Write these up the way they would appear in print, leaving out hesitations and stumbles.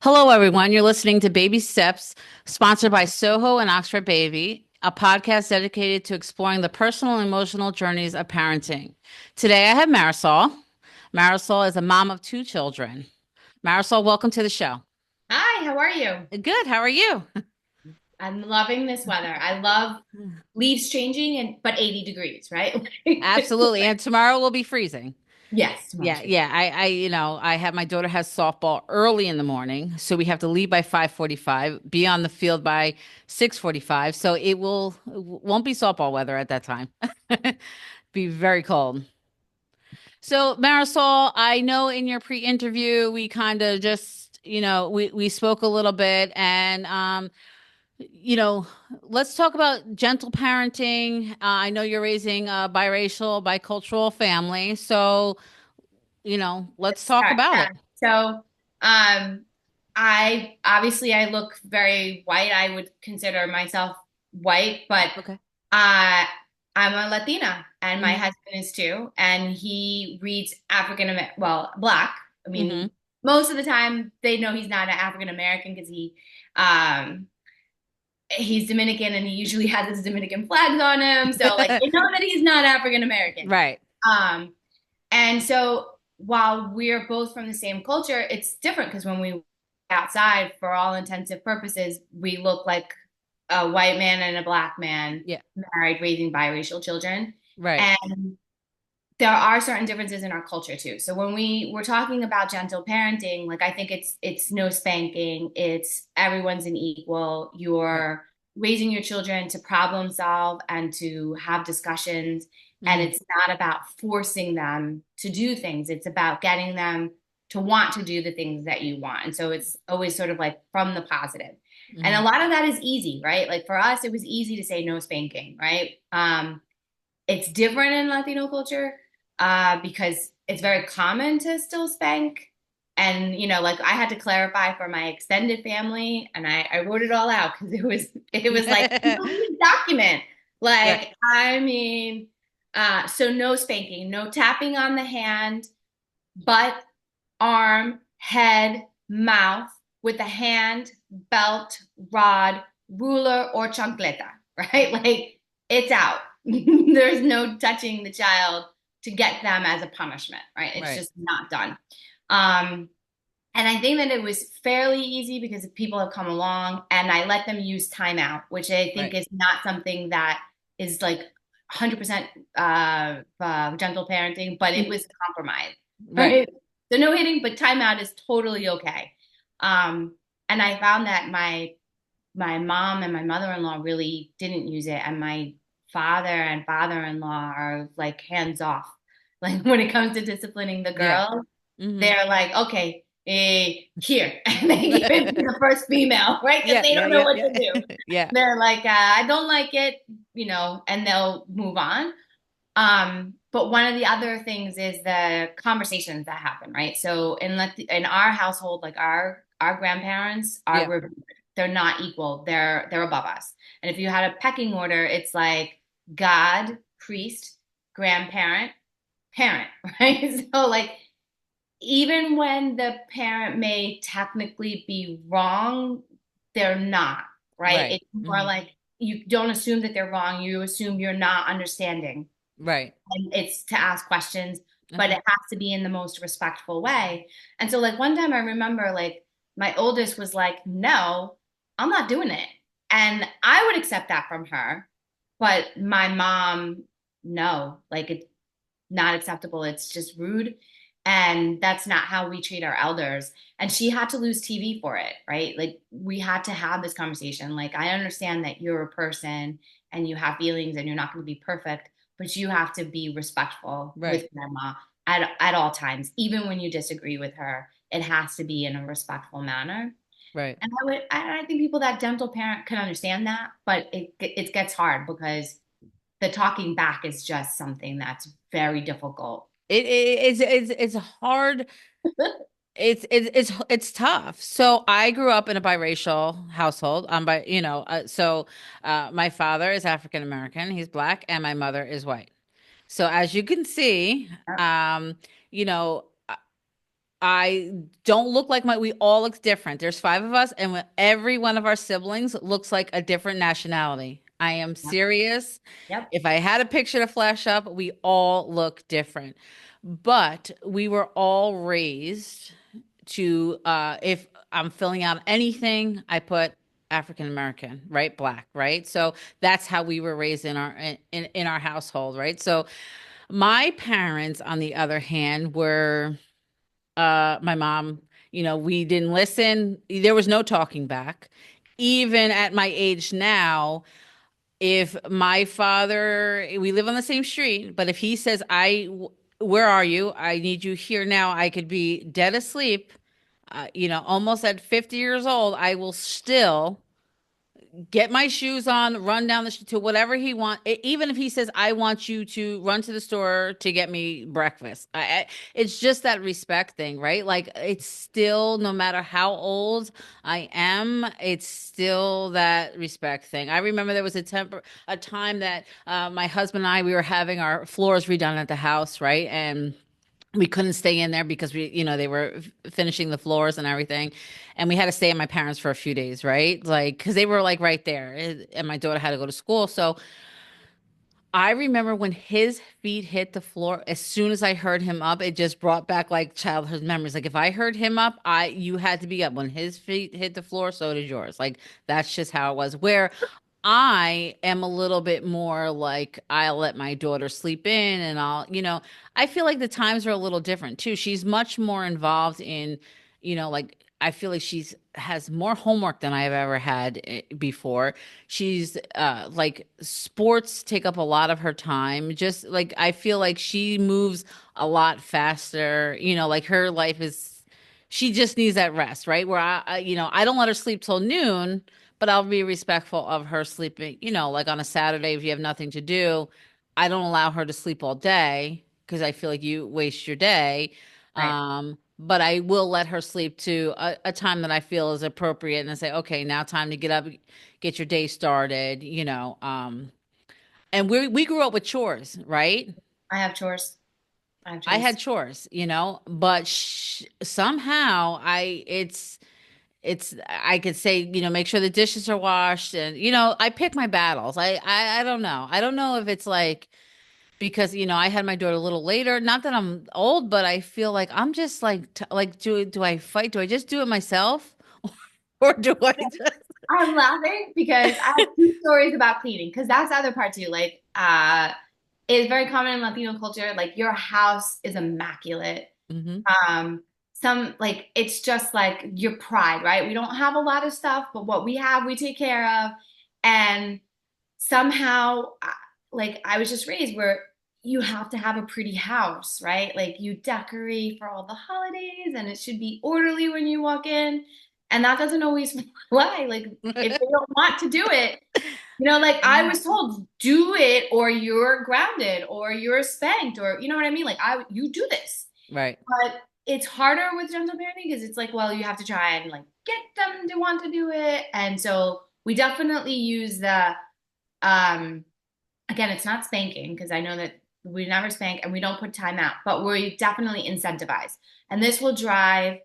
Hello, everyone. You're listening to Baby Steps, sponsored by Soho and Oxford Baby, a podcast dedicated to exploring the personal and emotional journeys of parenting. Today, I have Marisol. Marisol is a mom of two children. Marisol, welcome to the show. Hi, how are you? Good. How are you? I'm loving this weather. I love leaves changing and but 80 degrees, right? Absolutely. And tomorrow will be freezing. Yes, Yeah, tomorrow's free. yeah. I have my daughter has softball early in the morning, so we have to leave by 5:45, be on the field by 6:45. So it won't be softball weather at that time. Be very cold. So Marisol, I know in your pre-interview we kind of just, we spoke a little bit and you know, let's talk about gentle parenting. I know you're raising a biracial, bicultural family, so let's Let's talk start. about Yeah. it. So, um, I look very white. I would consider myself white, but Okay. uh, I'm a Latina, and my Hmm. husband is too, and he reads African American, well, Black. I Hmm. mean, most of the time they know he's not an African American because um, he's Dominican and he usually has his Dominican flags on him. So like they know that he's not African American. Right. Um, and so while we're both from the same culture, it's different because when we outside, for all intensive purposes, we look like a white man and a black man Yeah. married, raising biracial children. Right. And there are certain differences in our culture too. So when we were talking about gentle parenting, like I think it's no spanking, it's everyone's an equal. Right. You're raising your children to problem solve and to have discussions. And Hmm. it's not about forcing them to do things. It's about getting them to want to do the things that you want. And so it's always sort of like from the positive. And a Hmm. lot of that is easy, right? Like for us, it was easy to say no spanking, right? It's different in Latino culture because it's very common to still spank. And like I had to clarify for my extended family, and I wrote it all out because it was like a complete document. Yeah. Like so no spanking, no tapping on the hand, butt, arm, head, mouth with a hand, belt, rod, ruler, or chancleta, right? Like it's out. There's no touching the child to get them as a punishment, right? It's Right. just not done. Um, and I think that it was fairly easy because people have come along and I let them use timeout, which I think Right. is not something that is like 100% gentle parenting, but it Mhm. was a compromise, Right. right? So no hitting, but timeout is totally okay. Um, and I found that my mom and my mother-in-law really didn't use it, and my father and father-in-law are like hands off. Like when it comes to disciplining the Yeah. girls, Hmm. they're like, okay, here, and they give it to the first female, right? Because Yeah. they Yeah. don't know Yeah. what to Yeah. do. Yeah. They're like, I don't like it, and they'll move on. But one of the other things is the conversations that happen, right? So in our household, like our grandparents Yeah. they're not equal. They're above us. And if you had a pecking order, it's like God, priest, grandparent, parent, right? So like even when the parent may technically be wrong, they're not, right? Right. It's more Hmm. like you don't assume that they're wrong, you assume you're not understanding. Right. And it's to ask questions, but Uh-huh. it has to be in the most respectful way. And so like one time I remember like my oldest was like, "No, I'm not doing it." And I would accept that from her, but my mom, no, like it's not acceptable. It's just rude. And that's not how we treat our elders. And she had to lose TV for it, right? Like we had to have this conversation. Like, I understand that you're a person and you have feelings and you're not going to be perfect, but you have to be respectful Right. with grandma at all times. Even when you disagree with her, it has to be in a respectful manner. Right. And I think people that gentle parent can understand that, but it gets hard because the talking back is just something that's very difficult. It's hard. It's tough. So I grew up in a biracial household. My father is African American, he's black, and my mother is white. So as you can see, Yep. um, you know, I don't look like we all look different. There's five of us, and every one of our siblings looks like a different nationality. I am Yep. serious. Yep. If I had a picture to flash up, we all look different. But we were all raised to, if I'm filling out anything, I put African American, right? Black, right? So that's how we were raised in in our household, right? So my parents, on the other hand, were my mom, we didn't listen. There was no talking back. Even at my age now, if my father, we live on the same street, but if he says, where are you? I need you here now. I could be dead asleep, almost at 50 years old. I will still get my shoes on, run down the street to whatever he wants. Even if he says, "I want you to run to the store to get me breakfast," it's just that respect thing, right? Like it's still, no matter how old I am, it's still that respect thing. I remember there was a time that my husband and I, we were having our floors redone at the house, right? And we couldn't stay in there because they were finishing the floors and everything. And we had to stay at my parents for a few days, right? Like, because they were like right there. And my daughter had to go to school. So I remember when his feet hit the floor, as soon as I heard him up, it just brought back like childhood memories. Like if I heard him up, you had to be up. When his feet hit the floor, so did yours. Like that's just how it was. Where I am a little bit more like I'll let my daughter sleep in and I feel like the times are a little different too. She's much more involved in, like I feel like she's has more homework than I've ever had before. She's like sports take up a lot of her time. Just like I feel like she moves a lot faster. Like her life is she just needs that rest, right? Where I don't let her sleep till noon, but I'll be respectful of her sleeping, like on a Saturday if you have nothing to do. I don't allow her to sleep all day because I feel like you waste your day. Right. But I will let her sleep to a time that I feel is appropriate and I say, okay, now time to get up, get your day started. And we grew up with chores, right? I have chores. I have I chores. had chores, but somehow it's I could say, make sure the dishes are washed and I pick my battles. I don't know. I don't know if it's like because I had my daughter a little later. Not that I'm old, but I feel like I'm just like like do I fight? Do I just do it myself or do I just I'm laughing because I have two stories about cleaning because that's the other part too. Like, it's very common in Latino culture. Like, your house is immaculate. hmm Um, some like it's just like your pride, right? We don't have a lot of stuff, but what we have, we take care of. And somehow, like I was just raised where you have to have a pretty house, right? Like you decorate for all the holidays and it should be orderly when you walk in. And that doesn't always fly. Like if they don't want to do it, like I was told, do it or you're grounded or you're spanked or you know what I mean? Like you do this. Right. But it's harder with gentle parenting because it's like, well, you have to try and like get them to want to do it. And so we definitely use the um again, it's not spanking because I know that we never spank and we don't put time out, but we definitely incentivize. And this will drive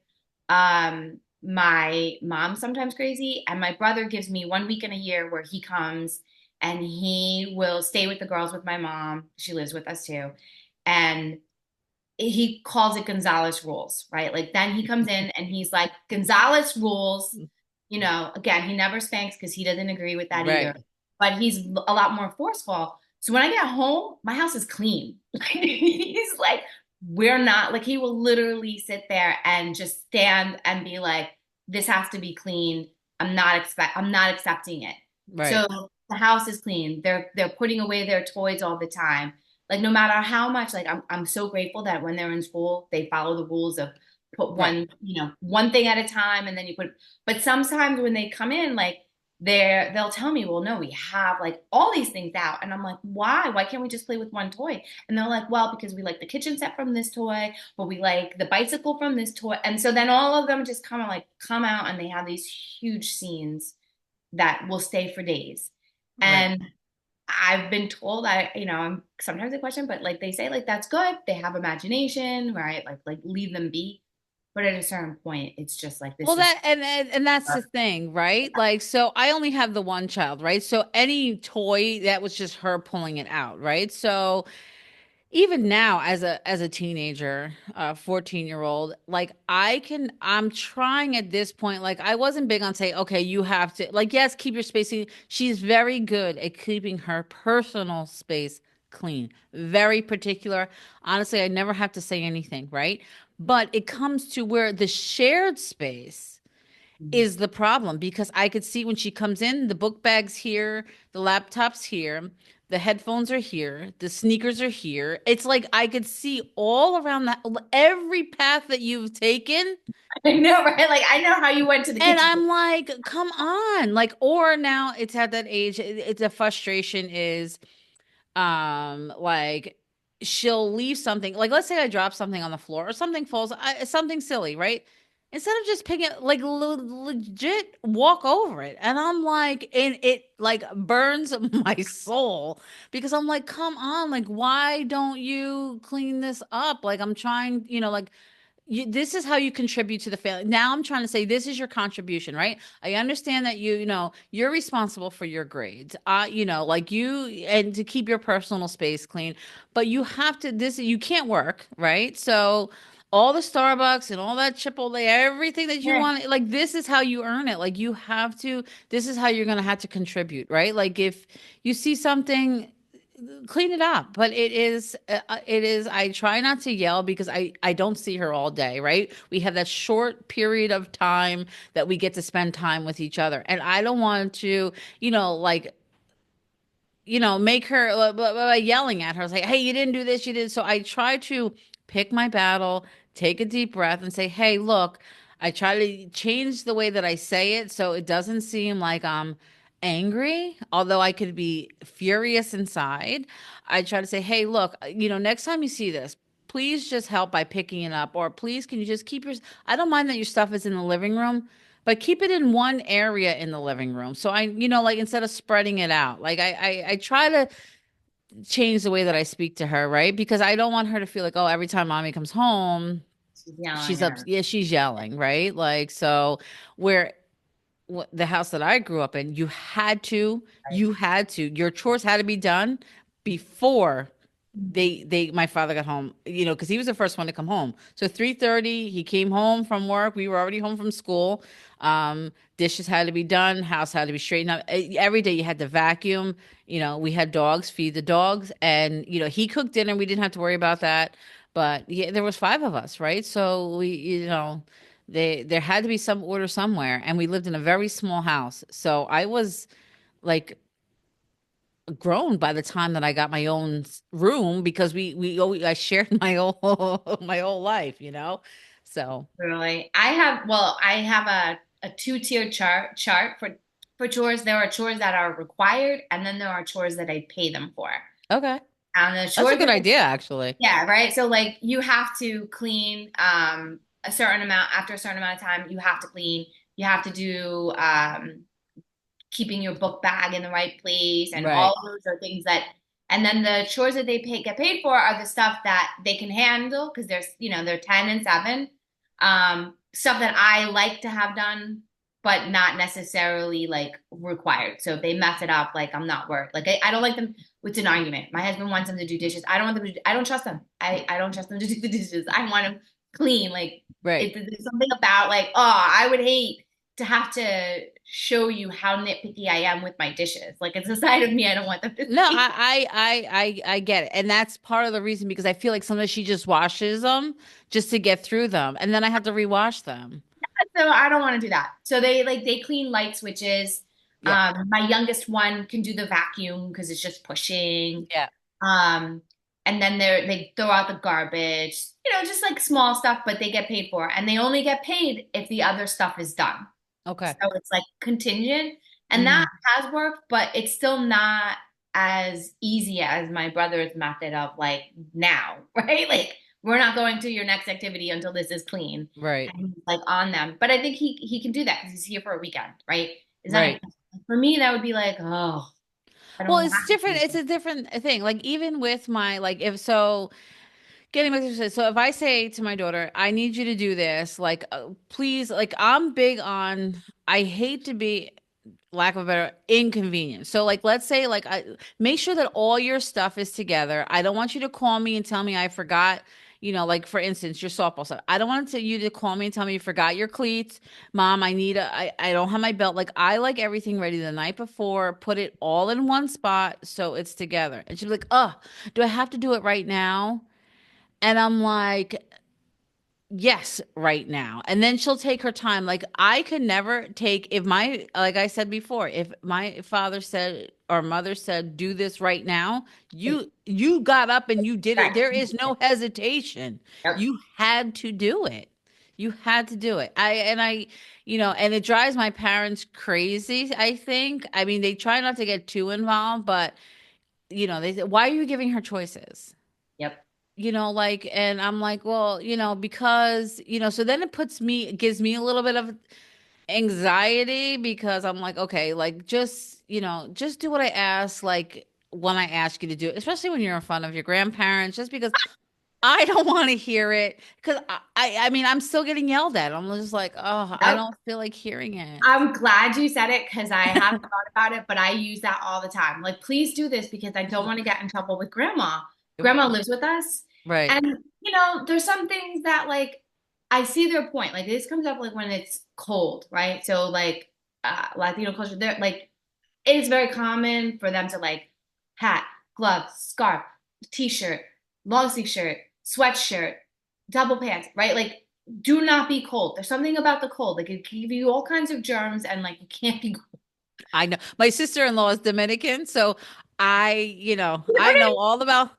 my mom sometimes crazy. And my brother gives me 1 week in a year where he comes and he will stay with the girls with my mom. She lives with us too. And he calls it Gonzalez rules, right? Like then he comes in and he's like, Gonzalez rules. Again, he never spanks because he doesn't agree with that either. Right. But he's a lot more forceful. So when I get home, my house is clean. He's like, we're not like he will literally sit there and just stand and be like, this has to be clean. I'm not accepting it. Right. So the house is clean. They're putting away their toys all the time. Like no matter how much, like I'm so grateful that when they're in school, they follow the rules of put Right. one thing at a time and then you put but sometimes when they come in, like they'll tell me, well, no, we have like all these things out. And I'm like, why? Why can't we just play with one toy? And they're like, well, because we like the kitchen set from this toy, but we like the bicycle from this toy. And so then all of them just kind of like come out and they have these huge scenes that will stay for days. Right. And I've been told I'm sometimes I question, but like they say, like that's good. They have imagination, right? Like leave them be. But at a certain point, it's just like Well, this is that and that's the thing, right? Like, so I only have the one child, right? So any toy that was just her pulling it out, right? So even now as a teenager, 14-year-old, like I'm trying at this point, like I wasn't big on saying, okay, you have to, like, yes, keep your spacing. She's very good at keeping her personal space clean, very particular. Honestly, I never have to say anything, right? But it comes to where the shared space is the problem, because I could see when she comes in, the book bag's here, the laptop's here, the headphones are here, the sneakers are here. It's like I could see all around that, every path that you've taken. I know, right? Like I know how you went to the And kitchen. I'm like, come on. Like, or now it's at that age, it's a frustration is like she'll leave something, like let's say I drop something on the floor or something falls, something silly, right? Instead of just picking it, like legit walk over it, and I'm like, and it like burns my soul, because I'm like, come on, like why don't you clean this up? Like I'm trying, like this is how you contribute to the family. Now I'm trying to say this is your contribution, right? I understand that you're responsible for your grades. Like you, and to keep your personal space clean, but you have to this you can't work, right? So all the Starbucks and all that Chipotle, everything that you Yeah. want, like this is how you earn it. Like you have to, this is how you're going to have to contribute, right? Like if you see something, clean it up. But it is I try not to yell, because I don't see her all day, right? We have that short period of time that we get to spend time with each other, and I don't want to, like, make her yelling at her. It's like, hey, you didn't do this, you did. So I try to pick my battle, take a deep breath, and say, hey, look, I try to change the way that I say it so it doesn't seem like I'm angry, although I could be furious inside. I try to say, hey, look, next time you see this, please just help by picking it up, or please, can you just keep your, I don't mind that your stuff is in the living room, but keep it in one area in the living room. So like instead of spreading it out, like I try to change the way that I speak to her, right? Because I don't want her to feel like, oh, every time mommy comes home, She's yelling she's at up, her. yeah, she's yelling, right? Like, so where the house that I grew up in, Right. your chores had to be done before my father got home, because he was the first one to come home. So 3:30, he came home from work. We were already home from school. Dishes had to be done, house had to be straightened up. Every day you had to vacuum. We had dogs, feed the dogs, and he cooked dinner. We didn't have to worry about that. But yeah, there was five of us, right? So there had to be some order somewhere, and we lived in a very small house. So I was like grown by the time that I got my own room, because I shared my whole my whole life. So Really. I have a two-tier chart for chores. There are chores that are required, and then there are chores that I pay them for. okay, And the that's a chores good that idea, actually. yeah, right. So like you have to clean a certain amount after a certain amount of time. You have to clean. You have to do keeping your book bag in the right place, and all Right. of those are things that. And then the chores that get paid for are the stuff that they can handle because they're 10 and 7. Stuff that I like to have done, but not necessarily like required. So if they mess it up, like I'm not worried. Like I don't like them. It's an argument. My husband wants them to do dishes. I don't want them to. I don't trust them. I don't trust them to do the dishes. I want them clean. Like Right. there's something about like I would hate to have to show you how nitpicky I am with my dishes. Like it's a side of me I don't want them to No, see. I get it, and that's part of the reason, because I feel like sometimes she just washes them just to get through them, and then I have to rewash them. So I don't want to do that. So they clean light switches. Yeah. My youngest one can do the vacuum because it's just pushing. Yeah. Um, and then they throw out the garbage, just like small stuff, but they get paid for, and they only get paid if the other stuff is done. So Okay. it's like contingent, and that Hmm. has worked, but it's still not as easy as my brother's method of like now, right? Like we're not going to your next activity until this is clean, Right. and he's like on them. But I think he can do that because he's here for a weekend, right? Is that Right. like, for me that would be like, oh, I Well, don't it's have different. to. It's a different thing. Like even with my, like, if so. getting back to this, so if I say to my daughter, I need you to do this, like, please, like, I'm big on, I hate to be, lack of a better, inconvenience. So, like, let's say, like, I make sure that all your stuff is together. I don't want you to call me and tell me I forgot, like, for instance, your softball stuff. I don't want you to call me and tell me you forgot your cleats. Mom, I don't have my belt. Like, I like everything ready the night before, put it all in one spot so it's together. And she'd be like, oh, do I have to do it right now? And I'm like, yes, right now. And then she'll take her time. Like I could never take if my like I said before, if my father said or mother said do this right now, you got up and you did it. Right. There is no hesitation. Yep. You had to do it. You had to do it. And it drives my parents crazy, I think. I mean, they try not to get too involved, but they say, "Why are you giving her choices?" Yep. Like, and I'm like, well, because, so then gives me a little bit of anxiety because I'm like, okay, like, just do what I ask, like, when I ask you to do it, especially when you're in front of your grandparents, just because I don't want to hear it. Because I mean, I'm still getting yelled at. I'm just like, oh, I Yep. don't feel like hearing it. I'm glad you said it because I haven't thought about it, but I use that all the time. Like, please do this because I don't want to get in trouble with grandma. Grandma lives with us. Right. And, there's some things that, like, I see their point. Like, this comes up, like, when it's cold, right? So, like, Latino culture, they're like, it is very common for them to, like, hat, glove, scarf, t-shirt, long sleeve shirt, sweatshirt, double pants, right? Like, do not be cold. There's something about the cold. Like it can give you all kinds of germs and like you can't be cold. I know my sister-in-law is Dominican, so I know Right? all about.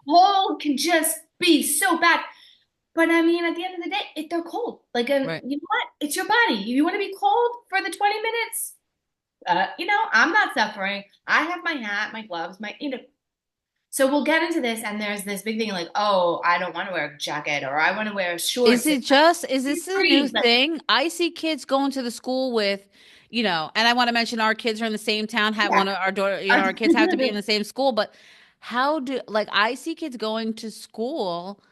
Cold can just be so bad. But I mean, at the end of the day, if they're cold, like, and Right. you know what? It's your body. You want to be cold for the 20 minutes? I'm not suffering. I have my hat, my gloves, So we'll get into this, and there's this big thing like, oh, I don't want to wear a jacket, or I want to wear shorts. Is You this a new breathe. Like, thing? I see kids going to the school with, and I want to mention our kids are in the same town, have yeah. one of our daughter, our kids have to be in the same school, but like, I see kids going to school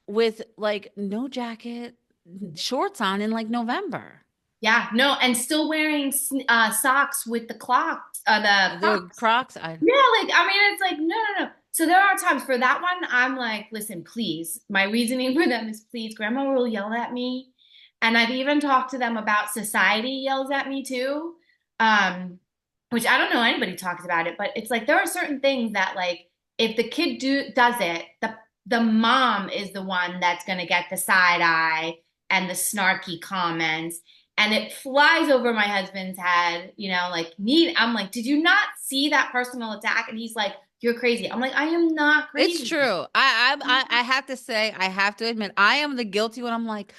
with like no jacket, shorts on in like November. Yeah, no, and still wearing socks with the The Crocs. Crocs, Yeah, like I mean, it's like no, no, no. So there are times for that one, I'm like, listen, please. My reasoning for them is, please, Grandma will yell at me, and I've even talked to them about society yells at me too, um, which I don't know anybody talks about it, but it's like there are certain things that like if the kid does it, the mom is the one that's gonna get the side eye and the snarky comments and it flies over my husband's head, like need. I'm like, did you not see that personal attack? And he's like, you're crazy. I'm like, I am not it's crazy. true. I have to say, I have to admit, I am the guilty one. I'm like,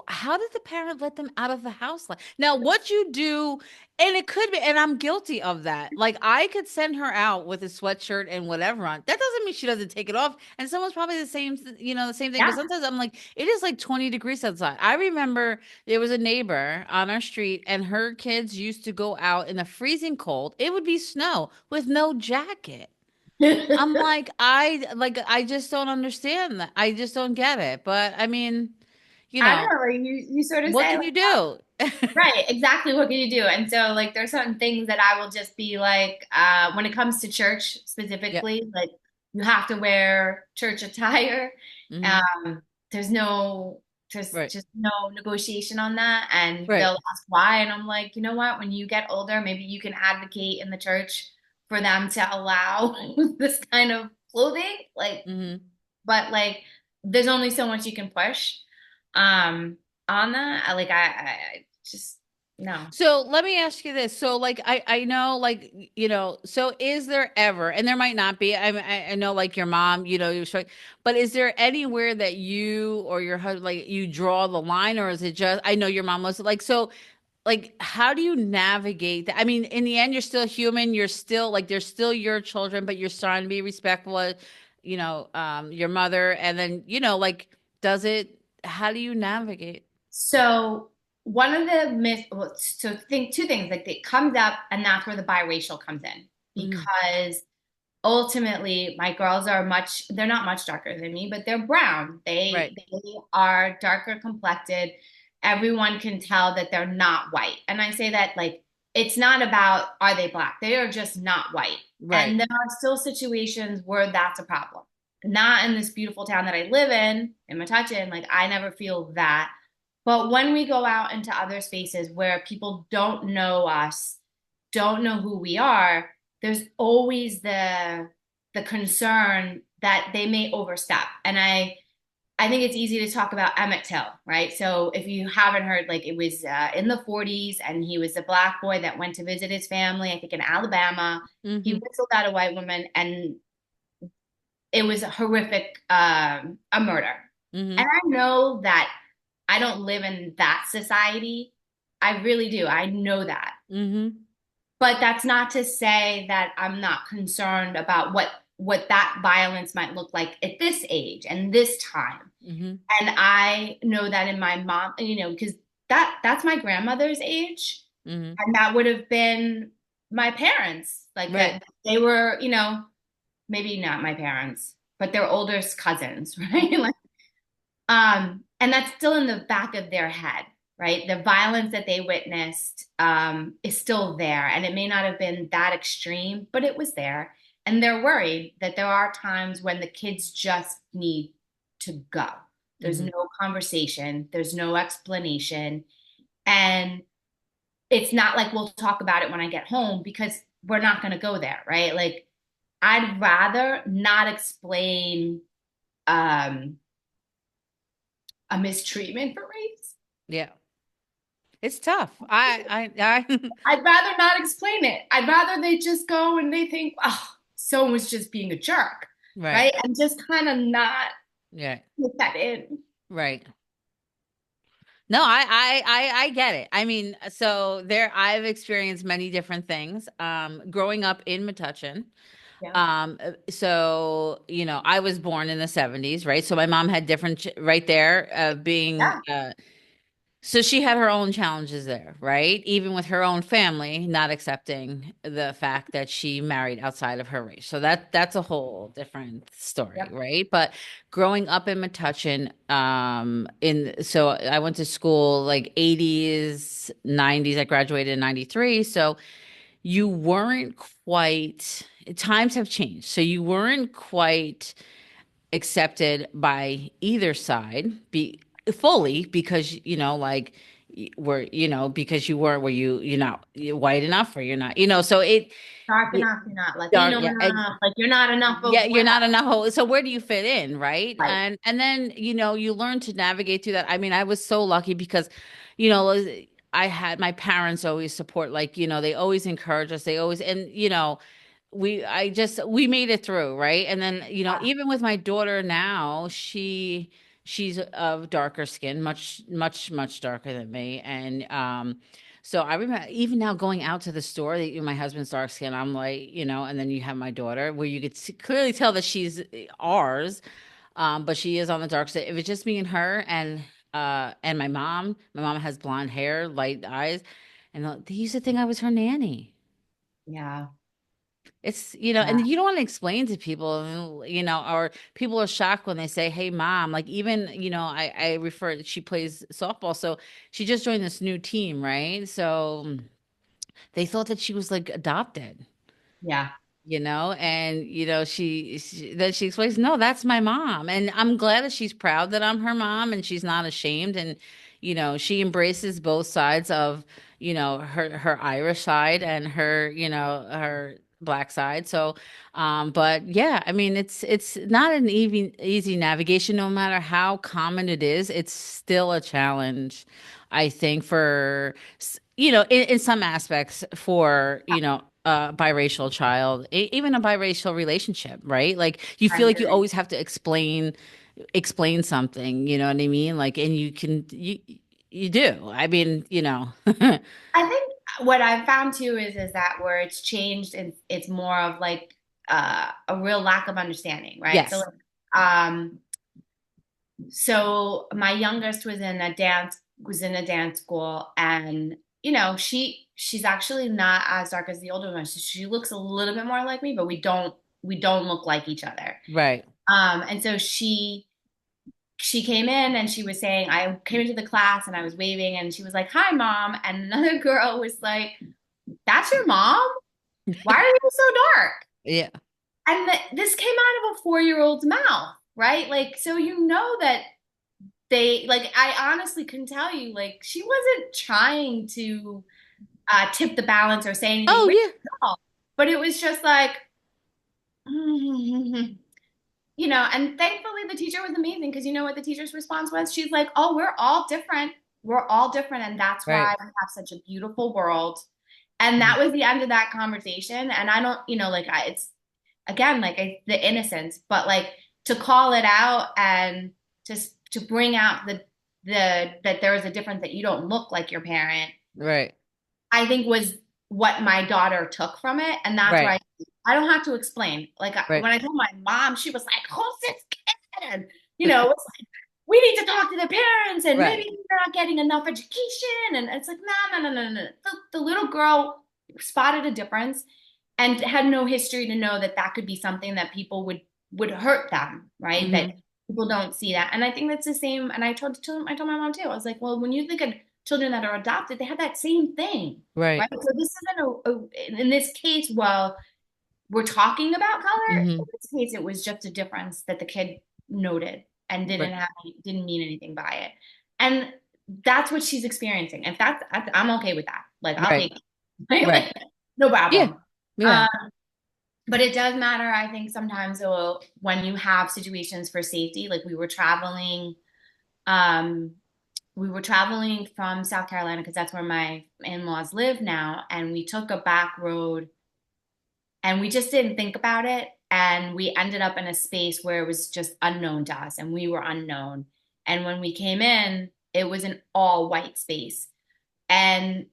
how did the parent let them out of the house? Like now, what you do, and it could be, and I'm guilty of that. Like I could send her out with a sweatshirt and whatever on. That doesn't mean she doesn't take it off. And someone's probably the same thing. But Yeah. sometimes I'm like, it is like 20 degrees outside. I remember there was a neighbor on our street, and her kids used to go out in the freezing cold. It would be snow with no jacket. I'm like, I just don't understand that. I just don't get it. But I mean, you I know, know, like you sort of what say can like, you do? right, exactly what can you do? And so like there's certain things that I will just be like, when it comes to church Yeah. specifically, like you have to wear church attire. Hmm. Um, there's no there's Right. just no negotiation on that. And Right. they'll ask why. And I'm like, you know what? When you get older, maybe you can advocate in the church for them to allow this kind of clothing. Like, Hmm. but like there's only so much you can push. Um, on that. I just no. So let me ask you this. So like I know like so is there ever, and there might not be. I know like your mom, you're showing, but is there anywhere that you or your husband like you draw the line, or is it just I know your mom was like so like how do you navigate that? I mean, in the end, you're still human. You're still like they're still your children, but you're trying to be respectful of, your mother, and then like does it? How do you navigate? So one of the myths, well, so think two things like it comes up, and that's where the biracial comes in Hmm. because ultimately my girls are they're not much darker than me, but they're brown. Right. They are darker complected. Everyone can tell that they're not white. And I say that like it's not about are they black? They are just not white. Right. And there are still situations where that's a problem. Not in this beautiful town that I live in Metuchen, like I never feel that. But when we go out into other spaces where people don't know us, don't know who we are, there's always the concern that they may overstep. And I think it's easy to talk about Emmett Till, right? So if you haven't heard, like it was in the 40s, and he was a black boy that went to visit his family, I think in Alabama. He Mm-hmm. whistled at a white woman, and it was a horrific, a murder. Mm-hmm. And I know that I don't live in that society. I really do. I know that. Mm-hmm. But that's not to say that I'm not concerned about what that violence might look like at this age and this time. Mm-hmm. And I know that in my mom, because that's my grandmother's age, Mm-hmm. and that would have been my parents, like Right. that they were, maybe not my parents, but their oldest cousins, right? Like, and that's still in the back of their head, right? The violence that they witnessed is still there. And it may not have been that extreme, but it was there. And they're worried that there are times when the kids just need to go. There's Mm-hmm. no conversation, there's no explanation. And it's not like we'll talk about it when I get home because we're not going to go there, right? Like, I'd rather not explain um, a mistreatment for race. Yeah. It's tough. I I'd rather not explain it. I'd rather they just go and they think, oh, someone was just being a jerk, right. right? And just kind of not Yeah. put that in. Right. No, I get it. I mean, so there I've experienced many different things. Growing up in Metuchen. Yeah. So, I was born in the 70s, right? So my mom had different right there, being Yeah. so she had her own challenges there, right? Even with her own family not accepting the fact that she married outside of her race. So that's a whole different story, Yep. right? But growing up in Metuchen, so I went to school like 80s, 90s. I graduated in 93. So you weren't quite, times have changed. So you weren't quite accepted by either side be fully because like were because you weren't, were you not white enough or you're not, so Dark it enough, you're not dark, Latino yeah, enough, like you're not enough of yeah, you're whatever. not enough. So where do you fit in, right? Like, And then you learn to navigate through that. I mean, I was so lucky because you know I had my parents always support, like they always encourage us, they always, and we made it through, right? And then even with my daughter now, she's of darker skin, much much much darker than me, and so I remember even now going out to the store, my husband's dark skin, I'm like, and then you have my daughter where you could clearly tell that she's ours, but she is on the dark side. If it's just me and her, and my mom has blonde hair, light eyes, and they used to think I was her nanny. yeah, It's, yeah, and you don't want to explain to people, or people are shocked when they say, "Hey, mom," like even, I refer, she plays softball. So she just joined this new team, right? So they thought that she was like adopted, yeah. and, then she explains, no, that's my mom. And I'm glad that she's proud that I'm her mom and she's not ashamed. And, she embraces both sides of, her Irish side and her black side. So, but yeah, I mean, it's not an easy navigation, no matter how common it is. It's still a challenge, I think, for in some aspects for a biracial child, even a biracial relationship, right? Like you I feel like you agree. always have to explain something, you know what I mean? Like, and you do. I mean, I think what I've found too is that where it's changed, it's more of like a real lack of understanding, right? So yes. like, so my youngest was in a dance school, and she's actually not as dark as the older one. She looks a little bit more like me, but we don't we don't look like each other. Right. And so she came in and she was saying, I came into the class and I was waving and she was like, "Hi, mom." And another girl was like, "That's your mom? Why are you so dark?" Yeah. And this came out of a 4-year-old's mouth, right? Like, so that they like, I honestly couldn't tell you, like, she wasn't trying to tip the balance or say anything Oh, racist yeah. at all. But it was just like, and thankfully the teacher was amazing because you know what the teacher's response was? She's like, "Oh, we're all different. We're all different. And that's why Right. we have such a beautiful world." And that Mhm. was the end of that conversation. And I don't, like, it's again, like the innocence, but like to call it out and to bring out that there is a difference that you don't look like your parent, Right. I think was what my daughter took from it. And that's where Right. I don't have to explain. Like Right. when I told my mom, she was like, "Who's this kid?" And, it's like, we need to talk to the parents and maybe Right. they're not getting enough education. And it's like, no, no, no, no, no. The little girl spotted a difference and had no history to know that that could be something that people would hurt them, right? That Hmm. people don't see that. And I think that's the same. And I told my mom too. I was like, well, when you think of children that are adopted, they have that same thing, right? Right. So this isn't in this case, well, we're talking about color. In Hmm. this case, it was just a difference that the kid noted and Right. didn't mean anything by it. And that's what she's experiencing. In fact, I'm okay with that. Like I'll Right. take it. Right? Right. Like, no Yeah. problem. Yeah. Um, but it does matter, I think, sometimes when you have situations for safety, like um, we were traveling from South Carolina because that's where my in-laws live now, and we took a back road and we just didn't think about it. And we ended up in a space where it was just unknown to us and we were unknown. And when we came in, it was an all white space. And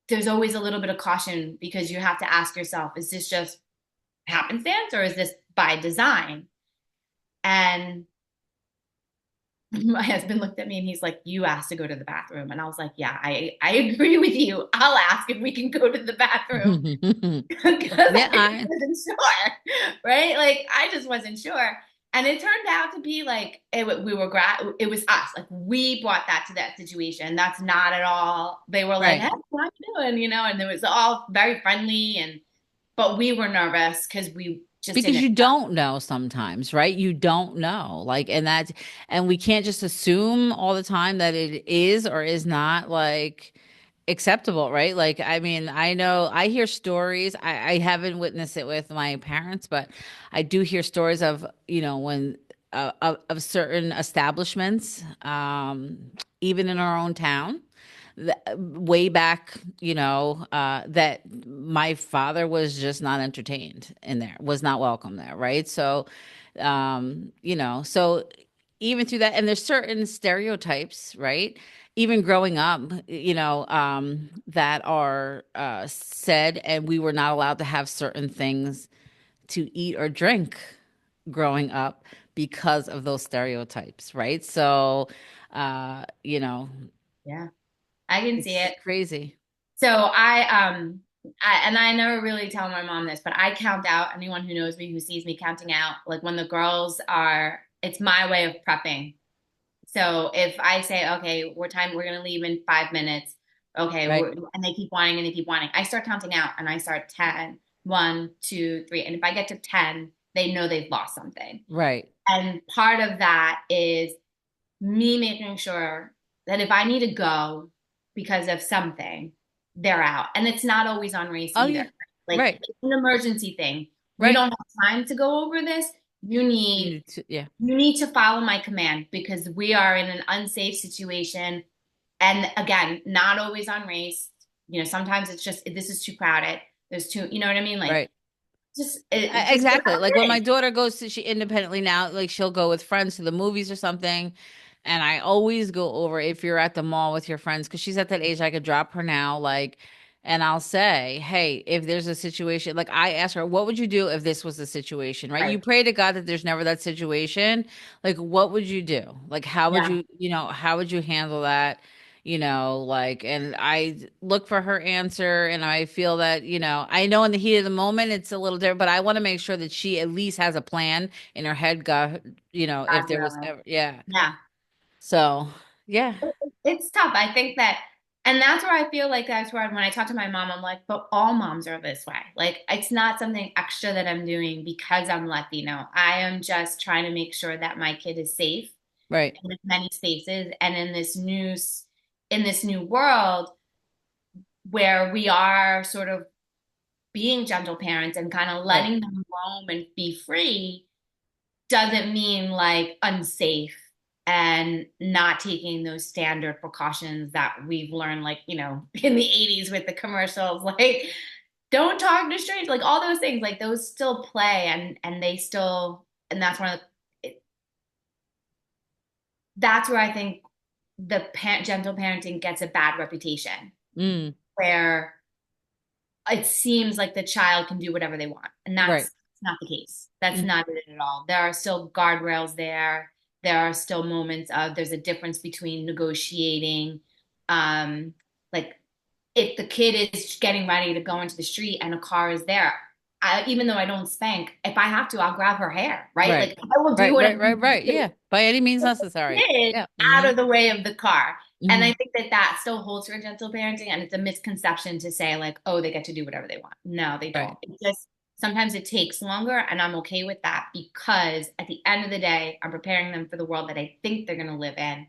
there's always a little bit of caution because you have to ask yourself, is this just happenstance or is this by design? And my husband looked at me and he's like, "You asked to go to the bathroom." And I was like, "Yeah, I agree with you. I'll ask if we can go to the bathroom." Because Yeah. I just wasn't sure, right? Like I just wasn't sure. And it turned out to be like it was us. Like we brought that to that situation. That's not at all. They were like, Right. "Hey, what you doing?" And it was all very friendly but we were nervous because we just Because didn't. you don't know sometimes, right? You don't know. Like, and we can't just assume all the time that it is or is not like acceptable, right? Like, I mean, I know I hear stories. I haven't witnessed it with my parents, but I do hear stories of, when of certain establishments, even in our own town, way back, that my father was just not entertained in there, was not welcome there, right? So, so even through that, and there's certain stereotypes, right? Even growing up, that are said, and we were not allowed to have certain things to eat or drink growing up because of those stereotypes, right? So, Yeah, I can see it's it. crazy. So I never really tell my mom this, but I count out anyone who knows me, who sees me counting out. Like when the girls are, it's my way of prepping. So if I say, okay, we're gonna leave in 5 minutes. Okay, Right. and they keep wanting and they keep wanting. I start counting out and I start 10, 1, 2, 3. And if I get to 10, they know they've lost something. Right. And part of that is me making sure that if I need to go because of something, they're out. And it's not always on race Oh either. yeah. Like Right. it's an emergency thing. We Right. don't have time to go over this. You need to, yeah. You need to follow my command because we are in an unsafe situation. And again, not always on race. Sometimes it's just this is too crowded. There's too, you know what I mean? Like Right. just Exactly. without Like when my kidding. daughter goes to she independently now, like she'll go with friends to the movies or something. And I always go over if you're at the mall with your friends, because she's at that age I could drop her now, like, and I'll say, hey, if there's a situation, like I ask her, what would you do if this was the situation, right? You Right. pray to God that there's never that situation. Like, what would you do? Like, how would Yeah. you, how would you handle that? like, and I look for her answer, and I feel that, I know in the heat of the moment it's a little different, but I want to make sure that she at least has a plan in her head, if there was Definitely. ever, yeah. Yeah. So, yeah, It's tough. I think that, and that's where I feel like that's where when I talk to my mom, I'm like, but all moms are this way. Like, it's not something extra that I'm doing because I'm Latino. I am just trying to make sure that my kid is safe right, in as many spaces and in this new world where we are sort of being gentle parents and kind of right. letting them roam and be free doesn't mean like unsafe and not taking those standard precautions that we've learned, like, in the 80s with the commercials, like, don't talk to strangers, like all those things, like those still play and they still, and that's one of that's where I think gentle parenting gets a bad reputation, Mm, where it seems like the child can do whatever they want. And right. that's not the case. That's Mhm. not it at all. There are still guardrails there. There are still moments of there's a difference between negotiating. Like if the kid is getting ready to go into the street and a car is there, even though I don't spank, if I have to, I'll grab her hair, right? Right. Like I will do Right, whatever right, right, right. Yeah. By any means necessary. kid Yeah. out Hmm. of the way of the car. And Hmm. I think that that still holds for gentle parenting. And it's a misconception to say, like, oh, they get to do whatever they want. No, they don't. Right. It just sometimes it takes longer. And I'm okay with that because at the end of the day, I'm preparing them for the world that I think they're going to live in.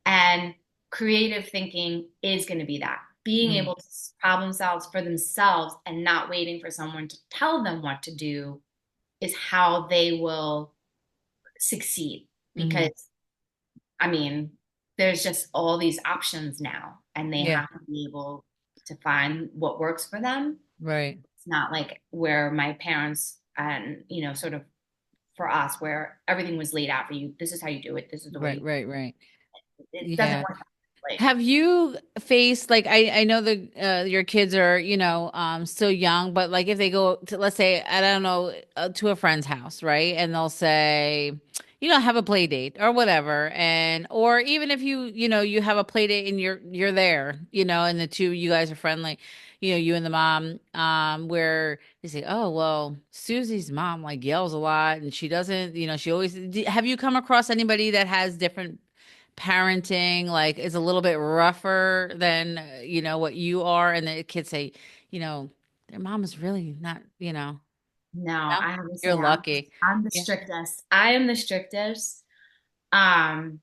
And creative thinking is going to be that being Mm, able to problem solve for themselves and not waiting for someone to tell them what to do is how they will succeed. hmm. Because I mean, there's just all these options now, and they Yeah. have to be able to find what works for them. Right. It's not like where my parents and, sort of for us, where everything was laid out for you. This is how you do it. This is the way Right. you, Right. Right. it doesn't Yeah. work that way. Have you faced, like, I know the your kids are, still young, but like if they go to, let's say, I don't know, to a friend's house, right? And they'll say, have a play date or whatever. And or even if you have a play date and you're there, and the two you guys are friendly, you and the mom, where they say, "Oh, well, Susie's mom like yells a lot and she doesn't, she always." Have you come across anybody that has different parenting, like is a little bit rougher than what you are, and the kids say, you know their mom is really not, No, no, I have to you're say lucky. I'm the Yeah, strictest. I am the strictest. Um,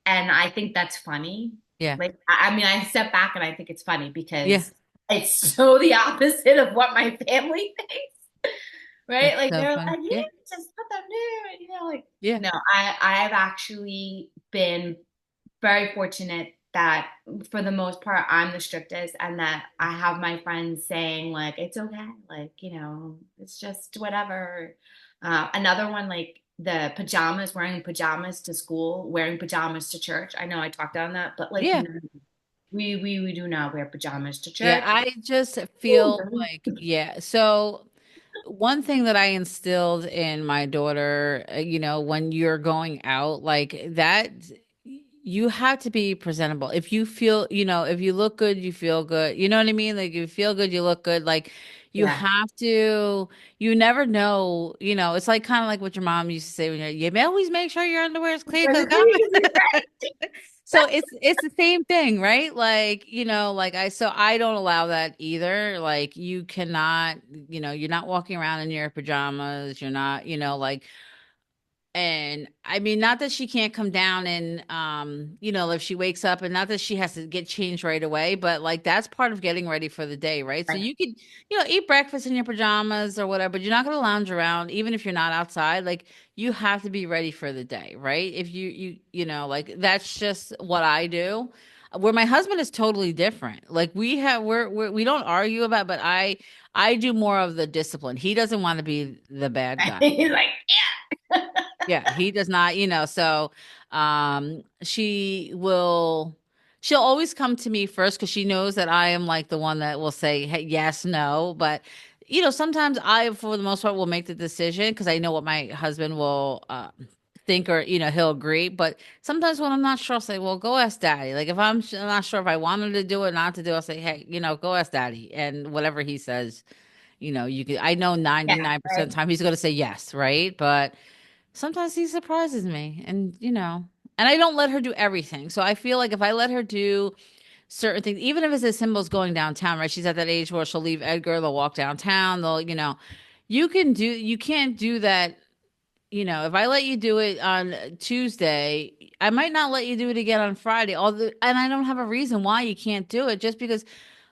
and I think that's funny. yeah, Like, I mean, I step back and I think it's funny yeah. because it's so the opposite of what my family thinks. Right? That's Like so they're funny. like, Yeah, you just put them there, like yeah. no, I've actually been very fortunate that for the most part I'm the strictest and that I have my friends saying like it's okay, like, it's just whatever. Another one like the pajamas, wearing pajamas to school, wearing pajamas to church. I know I talked on that, but like Yeah. no, we do not wear pajamas to Yeah, church. I just Ooh, feel like, yeah. So one thing that I instilled in my daughter, when you're going out like that, you have to be presentable. If you feel, if you look good, you feel good. You know what I mean? Like you feel good, you look good. Like you yeah. have to, you never know, it's like kind of like what your mom used to say when you always make sure your underwear is clean because God. So it's the same thing, right? Like, like I don't allow that either. Like you cannot, you're not walking around in your pajamas, you're not, like, and I mean, not that she can't come down and, if she wakes up, and not that she has to get changed right away, but like that's part of getting ready for the day, right? So Right. you could, eat breakfast in your pajamas or whatever, but you're not going to lounge around, even if you're not outside. Like you have to be ready for the day, right? If like that's just what I do. Where my husband is totally different. Like we don't argue about, but I do more of the discipline. He doesn't want to be the bad guy. He's like, Yeah, he does not, so she'll always come to me first because she knows that I am like the one that will say, hey, yes, no. But sometimes I, for the most part, will make the decision because I know what my husband will think or he'll agree. But sometimes when I'm not sure, I'll say, well, go ask daddy. Like if not sure if I wanted to do it or not to do, I'll say, hey, go ask daddy, and whatever he says, you could. I know Yeah, 99% of right. the time he's going to say yes, right? But sometimes he surprises me, and I don't let her do everything. So I feel like if I let her do certain things, even if it's as simple as going downtown, right? She's at that age where she'll leave Edgar, they'll walk downtown, you can't do that. If I let you do it on Tuesday, I might not let you do it again on Friday. And I don't have a reason why you can't do it. Just because,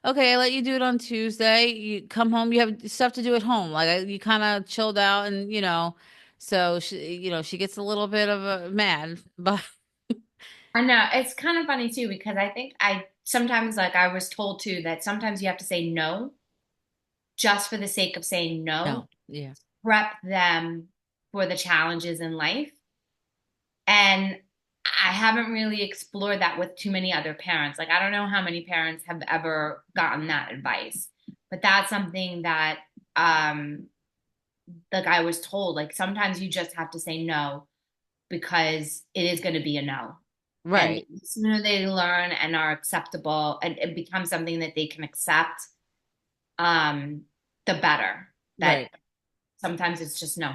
okay, I let you do it on Tuesday. You come home, you have stuff to do at home. Like you kind of chilled out, and so she gets a little bit of a mad, but I know it's kind of funny too because I think I sometimes like I was told too that sometimes you have to say no just for the sake of saying no, no, yeah, prep them for the challenges in life. And I haven't really explored that with too many other parents. Like I don't know how many parents have ever gotten that advice, but that's something that um like I was told like sometimes you just have to say no because it is going to be a no. And right, the sooner they learn and are acceptable and it becomes something that they can accept, um, the better. That right. sometimes it's just no.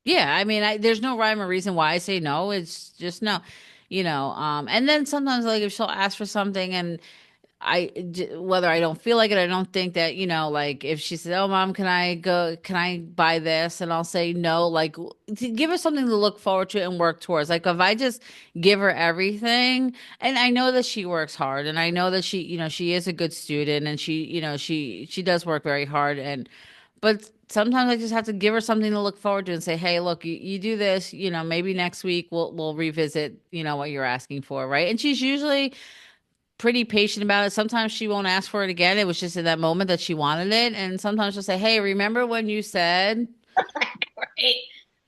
Yeah, I mean, there's no rhyme or reason why I say no. It's just no, and then sometimes like if she'll ask for something and whether I don't feel like it, I don't think that, like if she says, "Oh, mom, can I buy this?" and I'll say no, like to give her something to look forward to and work towards. Like if I just give her everything, and I know that she works hard, and I know that she is a good student, and she does work very hard, but sometimes I just have to give her something to look forward to and say, "Hey, look, you do this, maybe next week we'll revisit, what you're asking for, right?" And she's usually pretty patient about it. Sometimes she won't ask for it again. It was just in that moment that she wanted it. And sometimes she'll say, "Hey, remember when you said, Right.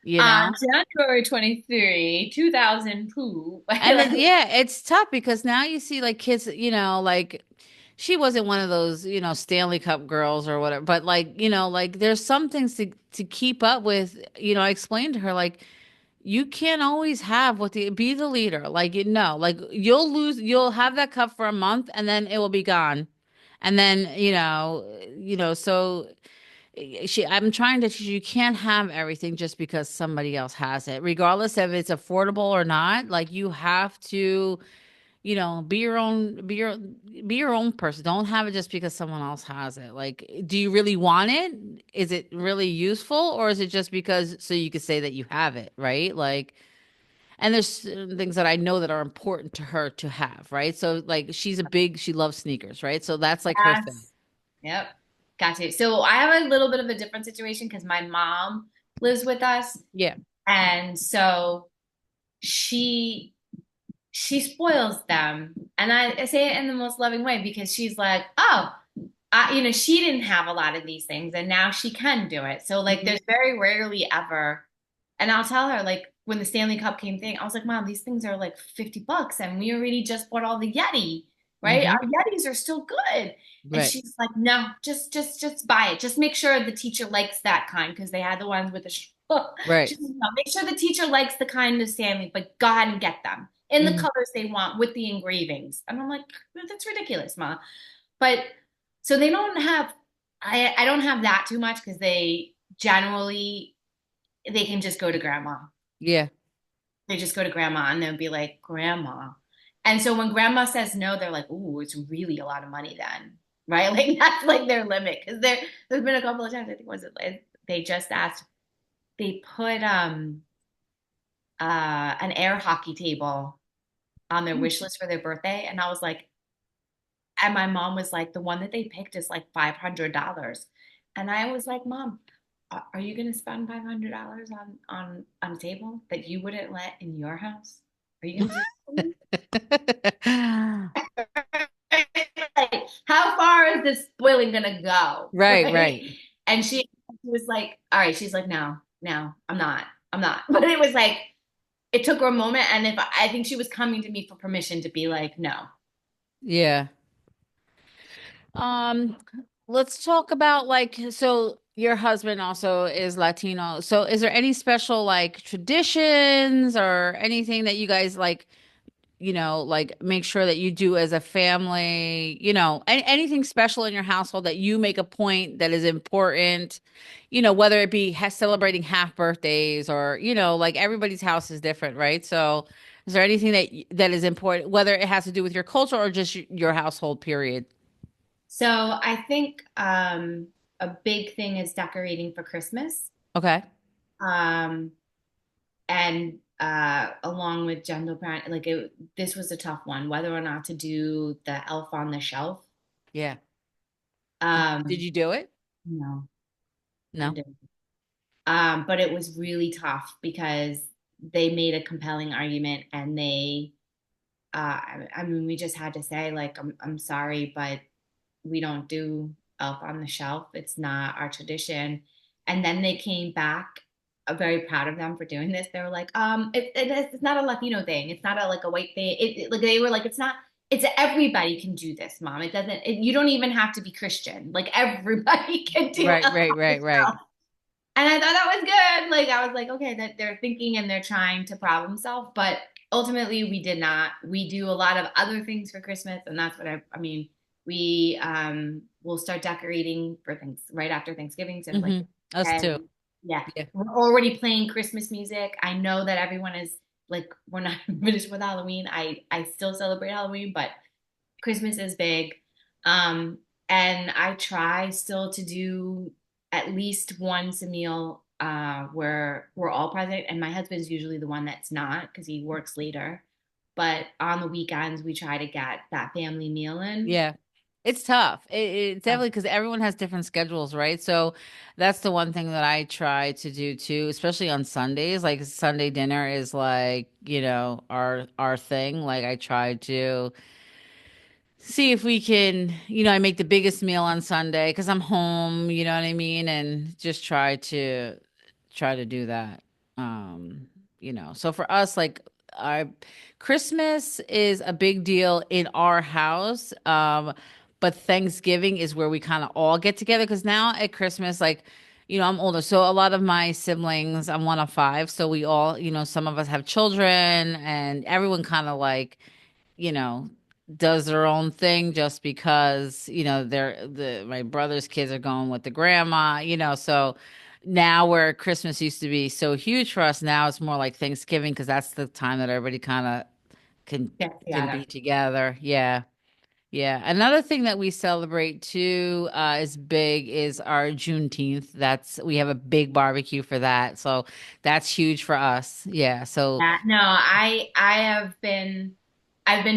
you know?" January 23, 2000 poo. And Like, then, yeah, it's tough because now you see like kids, like she wasn't one of those, Stanley Cup girls or whatever, but like, like there's some things to keep up with. I explained to her like you can't always have be the leader. Like like you'll have that cup for a month and then it will be gone. And then, so I'm trying to teach you can't have everything just because somebody else has it, regardless if it's affordable or not. Like you have to, be your own person. Don't have it just because someone else has it. Like, do you really want it? Is it really useful, or is it just because so you could say that you have it, right? Like, and there's certain things that I know that are important to her to have, right? So like she loves sneakers, right? So that's like her thing. yes. Yep. Got you. So I have a little bit of a different situation because my mom lives with us. Yeah. And so she she spoils them. And I say it in the most loving way because she's like, oh, she didn't have a lot of these things and now she can do it. So like Hmm. there's very rarely ever, and I'll tell her like when the Stanley Cup came thing, I was like, Mom, these things are like $50 and we already just bought all the Yeti, right? Hmm. Our Yetis are still good. And Right. she's like, no, just buy it. Just make sure the teacher likes that kind because they had the ones with the Right. she's like, no, make sure the teacher likes the kind of Stanley, but go ahead and get them in the Hmm. colors they want with the engravings. And I'm like, that's ridiculous, Mom. But so they don't have I don't have that too much because they generally they can just go to grandma. Yeah. They just go to grandma and they'll be like, Grandma. And so when grandma says no, they're like, ooh, it's really a lot of money then. Right? Like that's like their limit. Because there's been a couple of times, I think was it like they just asked, they put an air hockey table on their wish list for their birthday. And I was like, and my mom was like, the one that they picked is like $500. And I was like, Mom, are you going to spend $500 on a table that you wouldn't let in your house? Are you going to do that? Like, how far is this spoiling going to go? Right, Right. right. And she was like, all right. She's like, no, I'm not. But it was like, it took her a moment. And if I think she was coming to me for permission to be like, no. Yeah. Um, let's talk about like so. Your husband also is Latino. So is there any special like traditions or anything that you guys like, like make sure that you do as a family, anything special in your household that you make a point that is important, whether it be celebrating half birthdays or, like everybody's house is different, right? So is there anything that is important, whether it has to do with your culture or just your household period? So I think a big thing is decorating for Christmas. Okay. Um, and along with gender parent, this was a tough one, whether or not to do the elf on the shelf. Yeah. Did Um, you do it? no, I No. didn't. But it was really tough because they made a compelling argument and I mean, we just had to say, like, I'm sorry, but we don't do Elf on the Shelf. It's not our tradition. And then they came back, very proud of them for doing this. They were like, it's not a Latino thing. It's not like a white thing. Like they were like, it's not. It's everybody can do this, mom. It doesn't. You don't even have to be Christian. Like everybody can do Right, Elf right, on the right, right. Shelf. And I thought that was good. Like I was like, okay, that they're thinking and they're trying to problem solve. But ultimately, we did not. We do a lot of other things for Christmas, and that's what I mean, we will start decorating for things right after Thanksgiving. So like, Us too. and yeah, Yeah. we're already playing Christmas music. I know that everyone is like, we're not finished with Halloween. I still celebrate Halloween, but Christmas is big. Um, and I try still to do at least once a meal where we're all present. And my husband's usually the one that's not because he works later. But on the weekends, we try to get that family meal in. Yeah. It's tough. It's definitely because everyone has different schedules, right? So that's the one thing that I try to do too, especially on Sundays. Like Sunday dinner is like, our thing. Like I try to see if we can, I make the biggest meal on Sunday because I'm home, you know what I mean? And just try to do that. Um, so for us, like our Christmas is a big deal in our house. But Thanksgiving is where we kind of all get together because now at Christmas, like, I'm older. So a lot of my siblings, I'm one of five. So we all, some of us have children and everyone kind of like, you know, does their own thing just because, my brother's kids are going with the grandma, so now where Christmas used to be so huge for us, now it's more like Thanksgiving because that's the time that everybody kind of can Get can together. be together. Yeah. Yeah. Another thing that we celebrate too, is big is our Juneteenth. We have a big barbecue for that. So that's huge for us. Yeah. So Yeah, no, I've been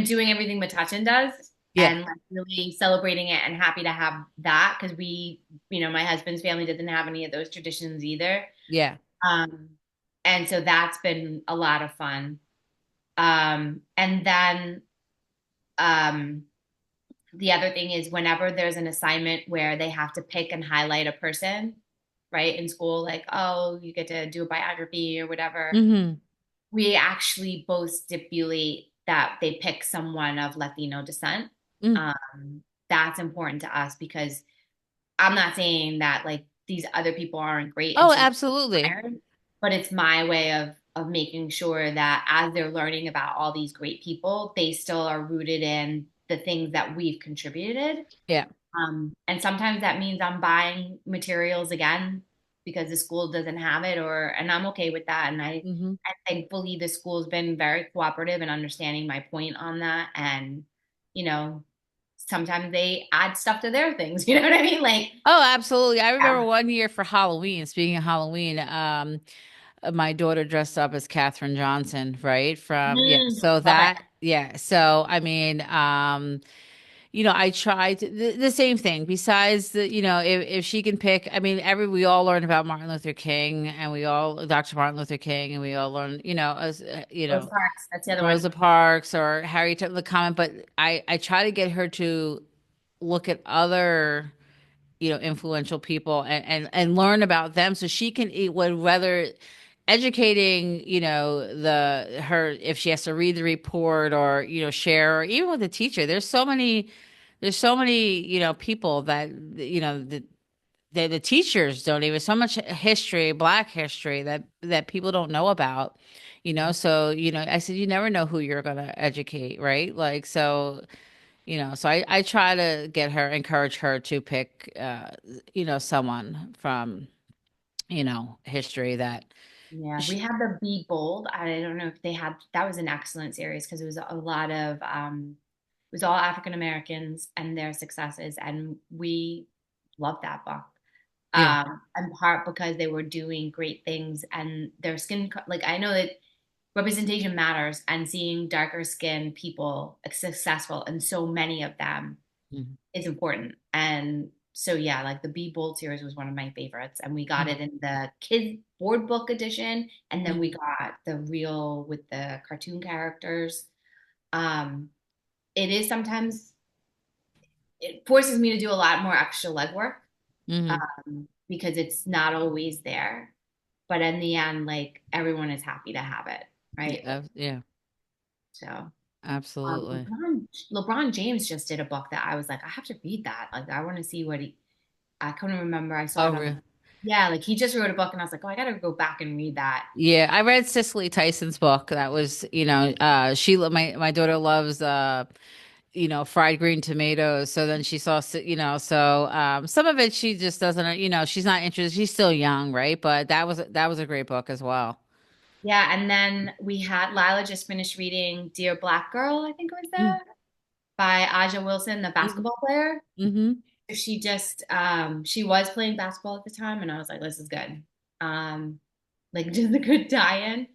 doing everything Metuchen does yeah. and like really celebrating it and happy to have that because my husband's family doesn't have any of those traditions either. Yeah. Um, and so that's been a lot of fun. And then um, the other thing is whenever there's an assignment where they have to pick and highlight a person, right, in school, like, oh, you get to do a biography or whatever, Hmm. we actually both stipulate that they pick someone of Latino descent. Mm. That's important to us because I'm not saying that like these other people aren't great and Oh, should be absolutely. hired, but it's my way of making sure that as they're learning about all these great people, they still are rooted in the things that we've contributed. Yeah. And sometimes that means I'm buying materials again because the school doesn't have it, and I'm okay with that. Hmm. And thankfully the school's been very cooperative and understanding my point on that. And, you know, sometimes they add stuff to their things. You know what I mean? Like, Oh, absolutely. I remember yeah. one year for Halloween, speaking of Halloween, my daughter dressed up as Katherine Johnson, right? Yeah. So Love it. yeah. So, I mean, I tried the same thing besides if she can pick, I mean, we all learn about Martin Luther King and Dr. Martin Luther King and we all learn, as, Rose Parks. That's the other one. Rosa Parks or Harriet Tubman, the comment, but I try to get her to look at other influential people and learn about them so she can eat whether educating the her if she has to read the report or share or even with the teacher. There's so many people that the teachers don't even so much history, Black history that people don't know about, So, I said you never know who you're gonna educate, right? Like so, so I try to encourage her to pick someone from, history that Yeah, sh we had the Be Bold. I don't know if they had that was an excellent series because it was a lot of it was all African Americans and their successes, and we loved that book. yeah. In part because they were doing great things and their like I know that representation matters, and seeing darker skinned people successful and so many of them Mhm. is important. And so yeah, like the Be Bold series was one of my favorites, and we got Mhm. it in the kids board book edition, and then we Mhm. got the real with the cartoon characters. Um, it is sometimes it forces me to do a lot more extra legwork Mhm. because it's not always there. But in the end, like everyone is happy to have it, right? Yeah, yeah, So absolutely. LeBron James just did a book that I was like, I have to read that. Like I want to see what he I couldn't remember. I saw Oh, it on, really? yeah, like he just wrote a book and I was like, oh, I gotta go back and read that. Yeah, I read Cicely Tyson's book. That was, my daughter loves fried green tomatoes. So then she saw, some of it she just doesn't, she's not interested. She's still young, right? But that was a great book as well. Yeah, and then we had Lila just finished reading Dear Black Girl, I think it was Mm. that, by Aja Wilson, the Mhm. basketball player. Mhm. She just she was playing basketball at the time and I was like, this is good. Um, like just a good tie-in.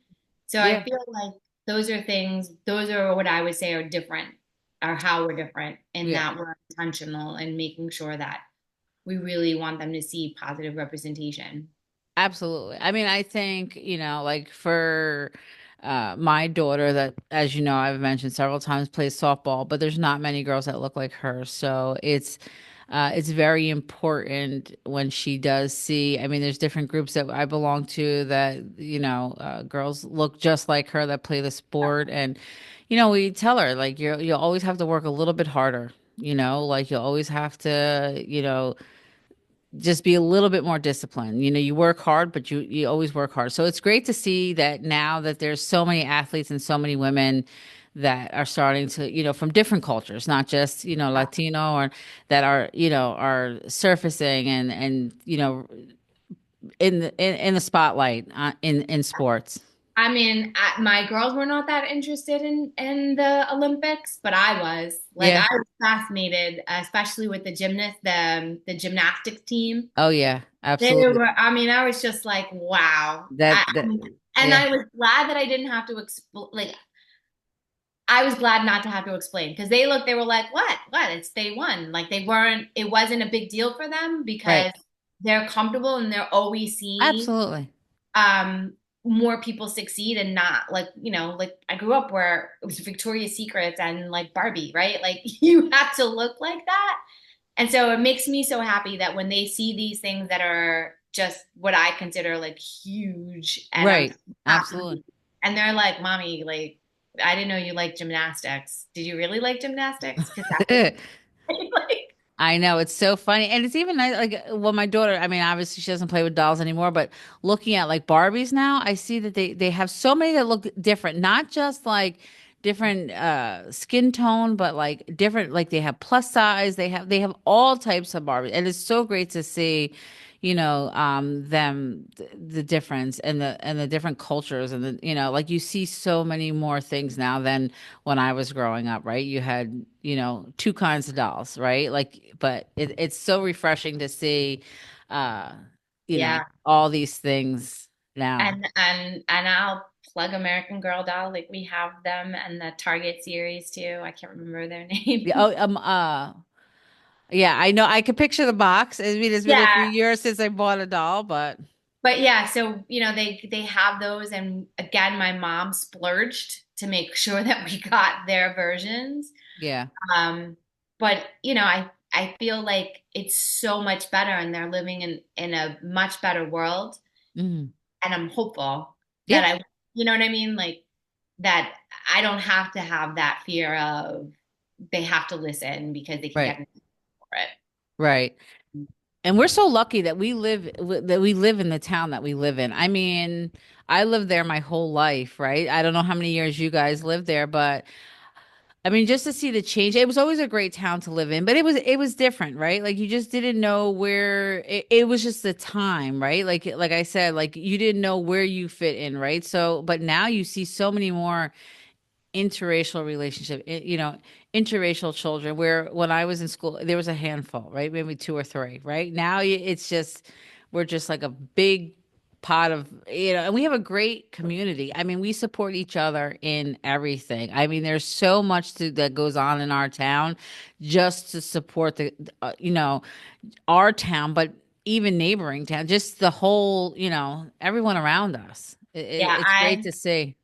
So I Yeah, feel like those are what I would say are different, or how we're different in yeah. that we're intentional and making sure that we really want them to see positive representation. Absolutely. I mean, I think, like for my daughter that, as you know, I've mentioned several times, plays softball, but there's not many girls that look like her. So it's very important when she does see, I mean, there's different groups that I belong to that, girls look just like her that play the sport. And, we tell her like you'll always have to work a little bit harder, like you'll always have to, just be a little bit more disciplined. You work hard, but you always work hard. So it's great to see that now that there's so many athletes and so many women that are starting to, from different cultures, not just, Latino or that are surfacing and in the spotlight in sports. I mean, my girls were not that interested in the Olympics, but I was. Like, Yeah. I was fascinated, especially with the gymnastics team. Oh yeah, They absolutely. were, I mean, I was just like, wow. That And yeah. I was glad that I didn't have to explain. Like, I was glad not to have to explain because they were like, what? What? It's they won. Like, it wasn't a big deal for them Right. because they're comfortable and they're always seeing Absolutely. um more people succeed, and not like, like I grew up where it was Victoria's Secrets and like Barbie, right? Like you have to look like that. And so it makes me so happy that when they see these things that are just what I consider like huge, and I'm Right. so Absolutely. happy, and they're like, mommy, like I didn't know you liked gymnastics. Did you really like gymnastics? Because that's what like. I know it's so funny, and it's even like well, my daughter. I mean, obviously she doesn't play with dolls anymore, but looking at like Barbies now, I see that they have so many that look different, not just like different skin tone, but like different. Like they have plus size, they have all types of Barbies, and it's so great to see, the difference and the different cultures and like you see so many more things now than when I was growing up, right? You had, two kinds of dolls, right? Like, but it's so refreshing to see, uh, Yeah. all these things now. And I'll plug American Girl doll. Like we have them and the Target series too. I can't remember their Yeah, name. oh, yeah, I know. I could picture the box. I mean, it's been a few Yeah. years since I bought a doll, but But yeah, so they have those, and again, my mom splurged to make sure that we got their versions. yeah. Um, but I feel like it's so much better, and they're living in a much better world, Mhm. and I'm hopeful that Yeah, you know what I mean, like that I don't have to have that fear of they have to listen because they can right, get in for it. right. And we're so lucky that we live in the town that we live in. I mean, I lived there my whole life, right? I don't know how many years you guys lived there, but I mean, just to see the change, it was always a great town to live in, but it was different, right? Like you just didn't know where it was just the time, right? Like I said, like you didn't know where you fit in, right? So, but now you see so many more interracial relationship, interracial children, where when I was in school there was a handful, right? Maybe two or three, right? Now it's just we're just like a big pot of, and we have a great community. I mean, we support each other in everything. I mean, there's so much that goes on in our town just to support our town, but even neighboring town, just the whole, everyone around us. Yeah, It's great to see.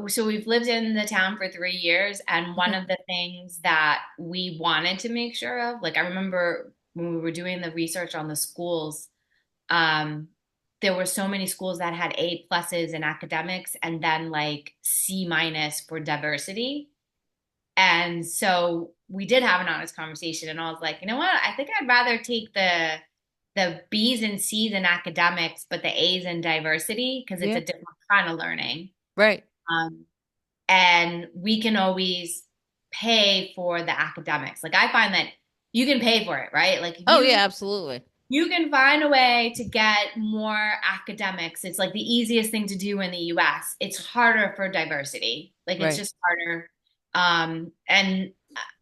so we've lived in the town for 3 years, and one Okay. of the things that we wanted to make sure of, like I remember when we were doing the research on the schools, um, there were so many schools that had A pluses in academics and then like C minus for diversity. And so we did have an honest conversation, and I was like, you know what? I think I'd rather take the B's and C's in academics, but the A's in diversity because it's Yeah. a different kind of learning. Right. Um, and we can always pay for the academics. Like I find that you can pay for it, right? Like if Oh you yeah, absolutely. you can find a way to get more academics. It's like the easiest thing to do in the US. It's harder for diversity. Like it's Right. just harder. And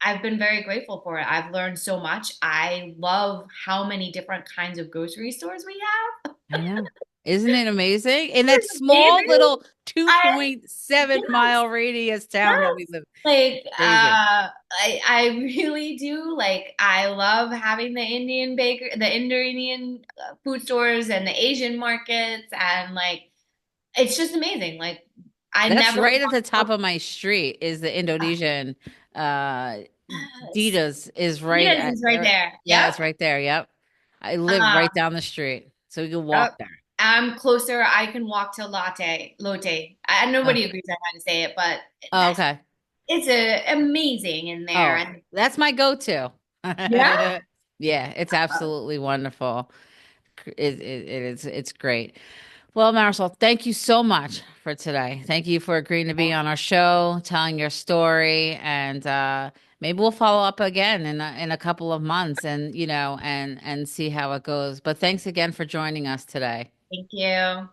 I've been very grateful for it. I've learned so much. I love how many different kinds of grocery stores we have. I know. Isn't it amazing? In that It's small amazing. little I 2.7 yes, mile radius town that we yes. live. Like Crazy. I really do like I love having the Indian food stores and the Asian markets and like it's just amazing. Like I That's never right at the top want of my street is the Indonesian uh to Dita's is right Yes, at is right there. yeah, Yep. it's right there. Yep. I live right Um, down the street. So we can walk yep. there. I'm closer. I can walk to Lotte. Oh, Nobody agrees on how to say it, but oh that's okay. it's amazing in there. Oh, And that's my go-to. yeah, Yeah, it's absolutely wonderful. It's great. Well, Marisol, thank you so much for today. Thank you for agreeing to be on our show, telling your story, and maybe we'll follow up again in a couple of months, and and see how it goes. But thanks again for joining us today. thank you.